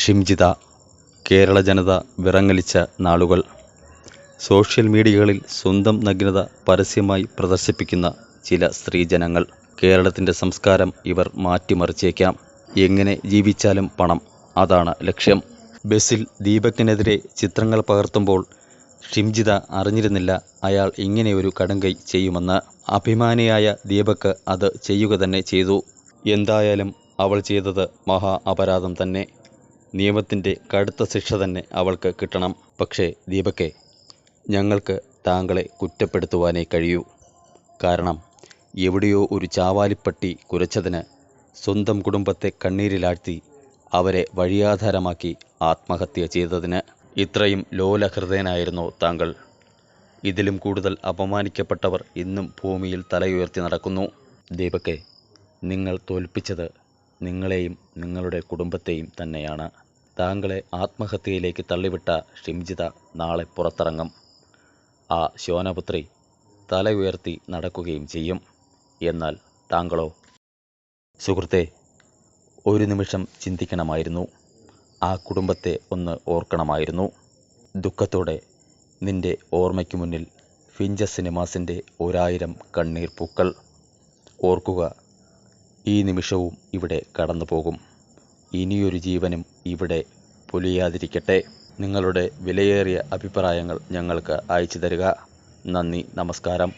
ഷിംജിത. കേരള ജനത വിറങ്ങലിച്ച നാളുകൾ. സോഷ്യൽ മീഡിയകളിൽ സ്വന്തം നഗ്നത പരസ്യമായി പ്രദർശിപ്പിക്കുന്ന ചില സ്ത്രീജനങ്ങൾ. കേരളത്തിൻ്റെ സംസ്കാരം ഇവർ മാറ്റിമറിച്ചേക്കാം. എങ്ങനെ ജീവിച്ചാലും പണം, അതാണ് ലക്ഷ്യം. ബസ്സിൽ ദീപക്കിനെതിരെ ചിത്രങ്ങൾ പകർത്തുമ്പോൾ ഷിംജിത അറിഞ്ഞിരുന്നില്ല അയാൾ ഇങ്ങനെയൊരു കടുങ്കൈ ചെയ്യുമെന്ന്. അഭിമാനിയായ ദീപക് അത് ചെയ്യുക തന്നെ ചെയ്തു. എന്തായാലും അവൾ ചെയ്തത് മഹാ അപരാധം തന്നെ. നിയമത്തിൻ്റെ കടുത്ത ശിക്ഷ തന്നെ അവൾക്ക് കിട്ടണം. പക്ഷേ ദീപക്കെ, ഞങ്ങൾക്ക് താങ്കളെ കുറ്റപ്പെടുത്തുവാനേ കഴിയൂ. കാരണം എവിടെയോ ഒരു ചാവാലിപ്പട്ടി കുരച്ചതിന്, സ്വന്തം കുടുംബത്തെ കണ്ണീരിലാഴ്ത്തി അവരെ വഴിയാധാരമാക്കി ആത്മഹത്യ ചെയ്തതിന്. ഇത്രയും ലോലഹൃദയനായിരുന്നോ താങ്കൾ? ഇതിലും കൂടുതൽ അപമാനിക്കപ്പെട്ടവർ ഇന്നും ഭൂമിയിൽ തലയുയർത്തി നടക്കുന്നു. ദീപക്കെ, നിങ്ങൾ തോൽപ്പിച്ചത് നിങ്ങളെയും നിങ്ങളുടെ കുടുംബത്തെയും തന്നെയാണ്. താങ്കളെ ആത്മഹത്യയിലേക്ക് തള്ളിവിട്ട ഷിംജിത നാളെ പുറത്തിറങ്ങും. ആ ശോനപുത്രി തല ഉയർത്തി നടക്കുകയും ചെയ്യും. എന്നാൽ താങ്കളോ? സുഹൃത്തെ, ഒരു നിമിഷം ചിന്തിക്കണമായിരുന്നു. ആ കുടുംബത്തെ ഒന്ന് ഓർക്കണമായിരുന്നു. ദുഃഖത്തോടെ നിന്റെ ഓർമ്മയ്ക്ക് മുന്നിൽ ഫിഞ്ച സിനിമാസിൻ്റെ 1000 കണ്ണീർ പൂക്കൾ. ഓർക്കുക, ഈ നിമിഷവും ഇവിടെ കടന്നു പോകും. ഇനിയൊരു ജീവനും ഇവിടെ പൊലിയാതിരിക്കട്ടെ. നിങ്ങളുടെ വിലയേറിയ അഭിപ്രായങ്ങൾ ഞങ്ങൾക്ക് അയച്ചു തരിക. നന്ദി, നമസ്കാരം.